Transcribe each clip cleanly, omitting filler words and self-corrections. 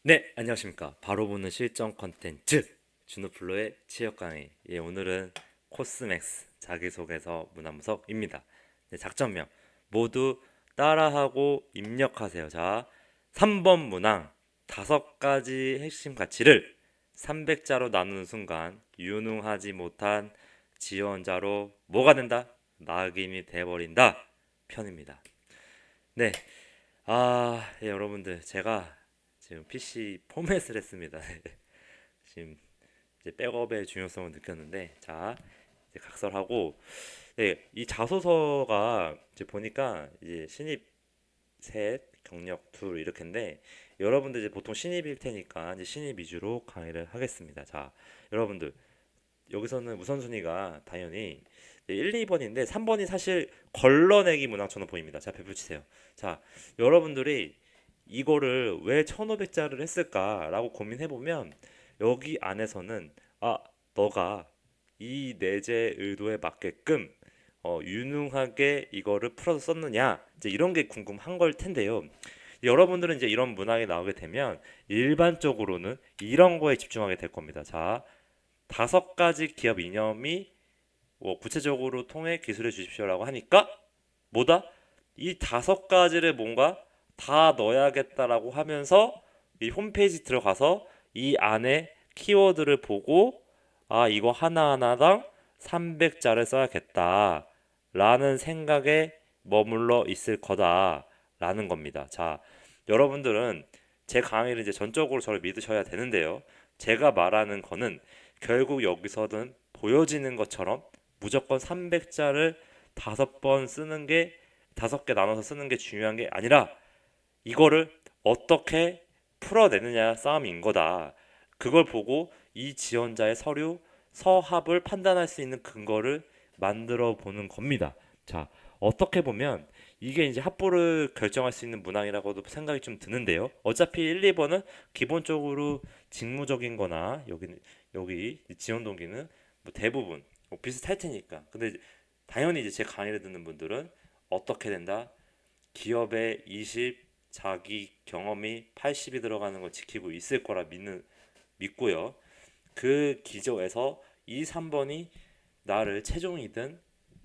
네, 안녕하십니까. 바로 보는 실전 컨텐츠 준호플로의 취업 강의. 예, 오늘은 코스맥스 자기소개서 문화분석입니다. 네, 작전명 모두 따라하고 입력하세요. 자, 3번 문항 5가지 핵심 가치를 300자로 나누는 순간 유능하지 못한 지원자로 뭐가 된다? 낙인이 돼버린다 편입니다. 네, 예, 여러분들 제가 지금 PC 포맷을 했습니다. 지금 이제 백업의 중요성을 느꼈는데, 자, 이제 각설하고, 네, 이 자소서가 이제 보니까 이제 신입 셋, 경력 둘 이렇게인데, 여러분들 이제 보통 신입일 테니까 이제 신입 위주로 강의를 하겠습니다. 자, 여러분들 여기서는 우선순위가 당연히 1, 2번인데 3번이 사실 걸러내기 문항처럼 보입니다. 자, 배분 치세요. 자, 여러분들이 이거를 왜 1500자를 했을까라고 고민해보면 여기 안에서는 너가 이 내재 의도에 맞게끔 유능하게 이거를 풀어서 썼느냐 이제 이런 게 궁금한 걸 텐데요. 여러분들은 이제 이런 문항이 나오게 되면 일반적으로는 이런 거에 집중하게 될 겁니다. 자, 5가지 기업 이념이 구체적으로 통해 기술해 주십시오라고 하니까 뭐다? 이 5가지를 뭔가 다 넣어야겠다라고 하면서 이 홈페이지 들어가서 이 안에 키워드를 보고 이거 하나하나당 300자를 써야겠다 라는 생각에 머물러 있을 거다라는 겁니다. 자, 여러분들은 제 강의를 이제 전적으로 저를 믿으셔야 되는데요. 제가 말하는 거는 결국 여기서는 보여지는 것처럼 무조건 300자를 5번 쓰는 게 5개 나눠서 쓰는 게 중요한 게 아니라 이거를 어떻게 풀어내느냐 싸움인 거다. 그걸 보고 이 지원자의 서류, 서합을 판단할 수 있는 근거를 만들어 보는 겁니다. 자, 어떻게 보면 이게 이제 합부를 결정할 수 있는 문항이라고도 생각이 좀 드는데요. 어차피 1, 2번은 기본적으로 직무적인 거나 여기 지원 동기는 뭐 대부분 비슷할 테니까. 근데 당연히 이제 제 강의를 듣는 분들은 어떻게 된다? 기업의 20, 자기 경험이 80이 들어가는 걸 지키고 있을 거라 믿고요. 그 기저에서 이 3번이 나를 최종이든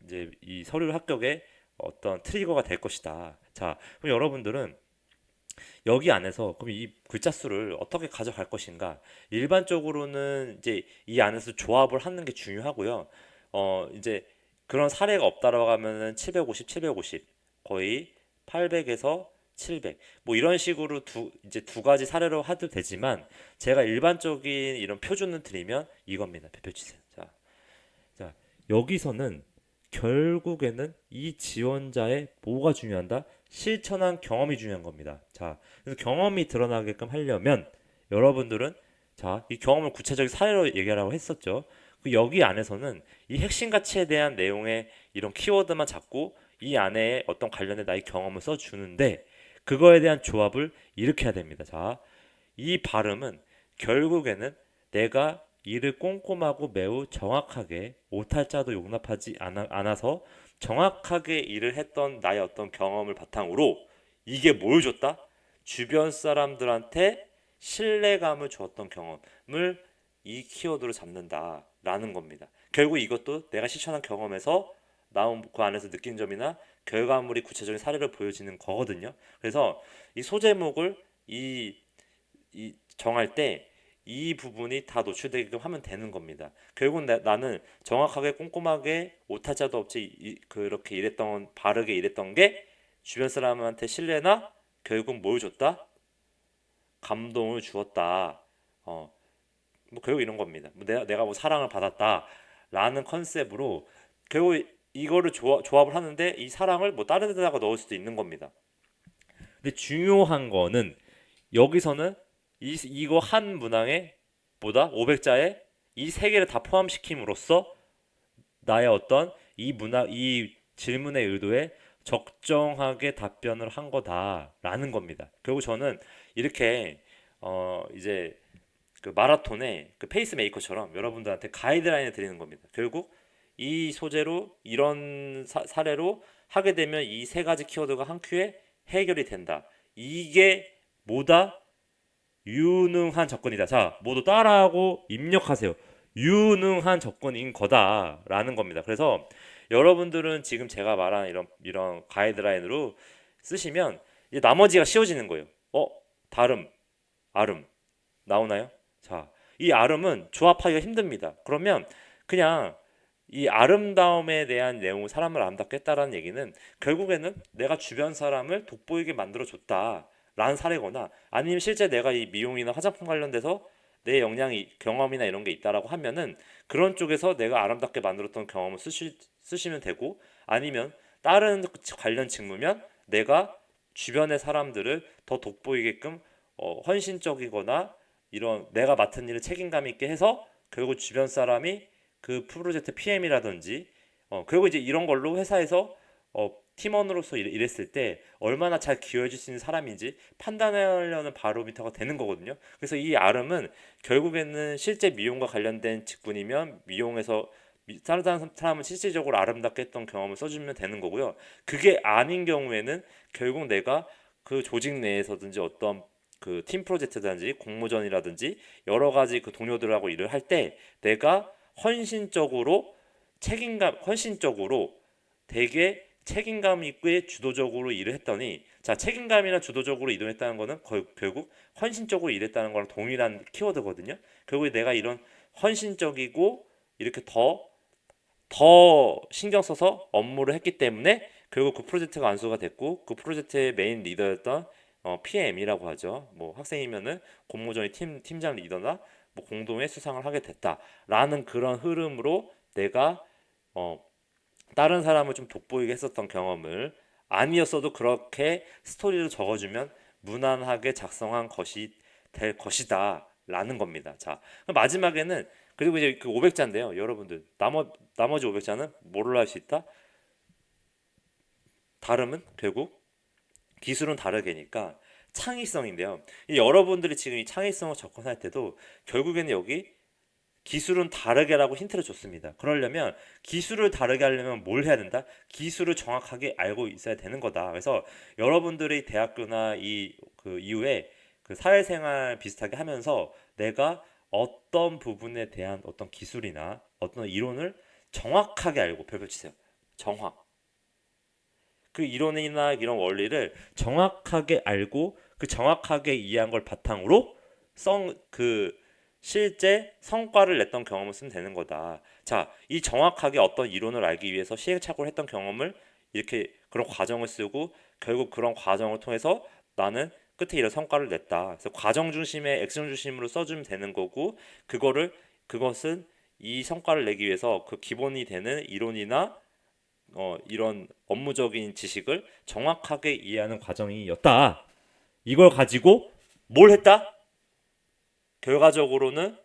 이제 이 서류 합격에 어떤 트리거가 될 것이다. 자, 그럼 여러분들은 여기 안에서 그럼 이 글자 수를 어떻게 가져갈 것인가? 일반적으로는 이제 이 안에서 조합을 하는 게 중요하고요. 이제 그런 사례가 없다라고 하면은 750, 750 거의 800에서 700. 뭐 이런 식으로 이제 두 가지 사례로 해도 되지만 제가 일반적인 이런 표준을 드리면 이겁니다. 표표 치세요. 자, 자, 여기서는 결국에는 이 지원자의 뭐가 중요한다? 실천한 경험이 중요한 겁니다. 자, 그래서 경험이 드러나게끔 하려면 여러분들은 자, 이 경험을 구체적인 사례로 얘기하라고 했었죠. 그 여기 안에서는 이 핵심 가치에 대한 내용의 이런 키워드만 잡고 이 안에 어떤 관련된 나의 경험을 써주는데 그거에 대한 조합을 이렇게 해야 됩니다. 자, 이 발음은 결국에는 내가 일을 꼼꼼하고 매우 정확하게 오탈자도 용납하지 않아서 정확하게 일을 했던 나의 어떤 경험을 바탕으로 이게 뭘 줬다? 주변 사람들한테 신뢰감을 주었던 경험을 이 키워드로 잡는다라는 겁니다. 결국 이것도 내가 실천한 경험에서 나온 그 안에서 느낀 점이나 결과물이 구체적인 사례를 보여지는 거거든요. 그래서 이 소제목을 이 정할 때 이 부분이 다 노출되게끔 하면 되는 겁니다. 결국 나는 정확하게 꼼꼼하게 오타자도 없이 그렇게 일했던 바르게 일했던 게 주변 사람한테 신뢰나 결국 뭘 줬다? 감동을 주었다. 어, 뭐 결국 이런 겁니다. 뭐 내가 뭐 사랑을 받았다라는 컨셉으로 결국 이거를 조합을 하는데 이 사랑을 뭐 다른 데다가 넣을 수도 있는 겁니다. 근데 중요한 거는 여기서는 이거 한 문항에 보다 500자에 이 세 개를 다 포함시킴으로써 나의 어떤 이 질문의 의도에 적정하게 답변을 한 거다라는 겁니다. 결국 저는 이렇게 이제 그 마라톤의 그 페이스메이커처럼 여러분들한테 가이드라인을 드리는 겁니다. 결국 이 소재로 이런 사례로 하게 되면 이 3가지 키워드가 한 큐에 해결이 된다. 이게 뭐다? 유능한 조건이다. 자, 모두 따라하고 입력하세요. 유능한 조건인 거다라는 겁니다. 그래서 여러분들은 지금 제가 말한 이런 가이드라인으로 쓰시면 이제 나머지가 쉬워지는 거예요. 다름, 아름 나오나요? 자, 이 아름은 조합하기가 힘듭니다. 그러면 그냥 이 아름다움에 대한 내용, 사람을 아름답게 했다라는 얘기는 결국에는 내가 주변 사람을 돋보이게 만들어 줬다라는 사례거나, 아니면 실제 내가 이 미용이나 화장품 관련돼서 내 역량이, 경험이나 이런 게 있다라고 하면은 그런 쪽에서 내가 아름답게 만들었던 경험을 쓰시면 되고, 아니면 다른 관련 직무면 내가 주변의 사람들을 더 돋보이게끔 헌신적이거나 이런 내가 맡은 일을 책임감 있게 해서 결국 주변 사람이 그 프로젝트 PM이라든지 그리고 이제 이런 걸로 회사에서 팀원으로서 일했을 때 얼마나 잘 기여해 줄 수 있는 사람인지 판단하려는 바로미터가 되는 거거든요. 그래서 이 아름은 결국에는 실제 미용과 관련된 직군이면 미용에서 다른 사람은 실질적으로 아름답게 했던 경험을 써주면 되는 거고요. 그게 아닌 경우에는 결국 내가 그 조직 내에서든지 어떤 그 팀 프로젝트든지 공모전이라든지 여러 가지 그 동료들하고 일을 할 때 내가 헌신적으로 되게 책임감 있게 주도적으로 일을 했더니, 자, 책임감이나 주도적으로 일했다는 거는 결국 헌신적으로 일했다는 거랑 동일한 키워드거든요. 결국 내가 이런 헌신적이고 이렇게 더 신경 써서 업무를 했기 때문에 결국 그 프로젝트가 완수가 됐고, 그 프로젝트의 메인 리더였던 PM이라고 하죠. 뭐 학생이면은 공모전의 팀장 리더나 뭐 공동의 수상을 하게 됐다라는 그런 흐름으로 내가 어, 다른 사람을 좀 돋보이게 했었던 경험을, 아니었어도 그렇게 스토리를 적어주면 무난하게 작성한 것이 될 것이다라는 겁니다. 자, 그럼 마지막에는, 그리고 이제 그 500자인데요. 여러분들 나머지 500자는 뭐를 할 수 있다? 다름은 결국 기술은 다르게니까 창의성인데요. 여러분들이 지금 이 창의성을 접근할 때도 결국에는 여기 기술은 다르게라고 힌트를 줬습니다. 그러려면 기술을 다르게 하려면 뭘 해야 된다? 기술을 정확하게 알고 있어야 되는 거다. 그래서 여러분들이 대학교나 그 이후에 그 사회생활 비슷하게 하면서 내가 어떤 부분에 대한 어떤 기술이나 어떤 이론을 정확하게 알고, 별표 치세요. 정확. 그 이론이나 이런 원리를 정확하게 알고 그 정확하게 이해한 걸 바탕으로 그 실제 성과를 냈던 경험을 쓰면 되는 거다. 자, 이 정확하게 어떤 이론을 알기 위해서 시행착오를 했던 경험을 이렇게 그런 과정을 쓰고 결국 그런 과정을 통해서 나는 끝에 이런 성과를 냈다. 그래서 과정 중심의 액션 중심으로 써주면 되는 거고, 그것은 이 성과를 내기 위해서 그 기본이 되는 이론이나 이런 업무적인 지식을 정확하게 이해하는 과정이었다. 이걸 가지고 뭘 했다? 결과적으로는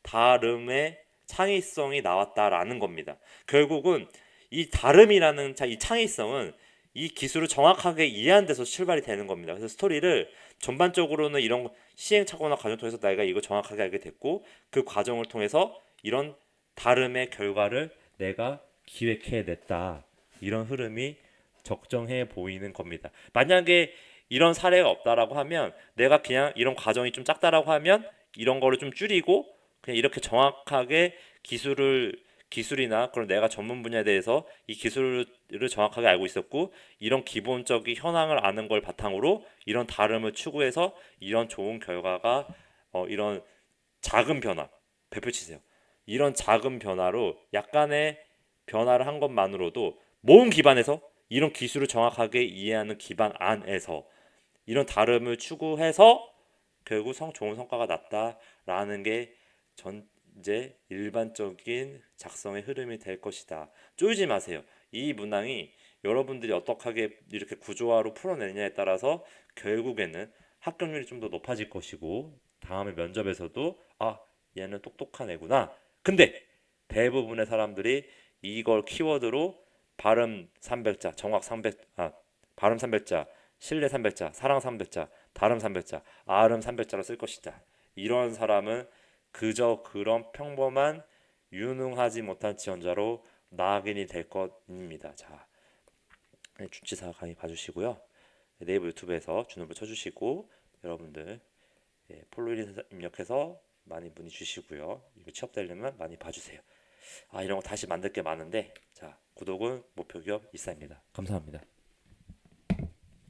다름의 창의성이 나왔다라는 겁니다. 결국은 이 다름이라는 이 창의성은 이 기술을 정확하게 이해한 데서 출발이 되는 겁니다. 그래서 스토리를 전반적으로는 이런 시행착오나 과정 통해서 내가 이거 정확하게 알게 됐고, 그 과정을 통해서 이런 다름의 결과를 내가 기획해냈다. 이런 흐름이 적정해 보이는 겁니다. 만약에 이런 사례가 없다라고 하면, 내가 그냥 이런 과정이 좀 작다라고 하면 이런 거를 좀 줄이고 그냥 이렇게 정확하게 기술이나 그런 내가 전문 분야에 대해서 이 기술을 정확하게 알고 있었고, 이런 기본적인 현황을 아는 걸 바탕으로 이런 다름을 추구해서 이런 좋은 결과가 이런 작은 변화, 별표 치세요. 이런 작은 변화로 약간의 변화를 한 것만으로도 모은 기반에서 이런 기술을 정확하게 이해하는 기반 안에서 이런 다름을 추구해서 결국 좋은 성과가 났다라는 게 이제 일반적인 작성의 흐름이 될 것이다. 쫄지 마세요. 이 문항이 여러분들이 어떻게 이렇게 구조화로 풀어내느냐에 따라서 결국에는 합격률이 좀 더 높아질 것이고, 다음에 면접에서도 얘는 똑똑한 애구나. 근데 대부분의 사람들이 이걸 키워드로 발음 300자, 발음 300자, 신뢰 300자, 사랑 300자, 다름 300자, 아름 300자로 쓸 것이다. 이런 사람은 그저 그런 평범한 유능하지 못한 지원자로 낙인이 될 것입니다. 자, 주치사 강의 봐주시고요. 네이버 유튜브에서 주number 쳐주시고 여러분들 예, 폴로인 입력해서 많이 문의 주시고요. 이거 취업되려면 많이 봐주세요. 아, 이런 거 다시 만들 게 많은데, 자, 구독은 목표 기업 이사입니다. 감사합니다.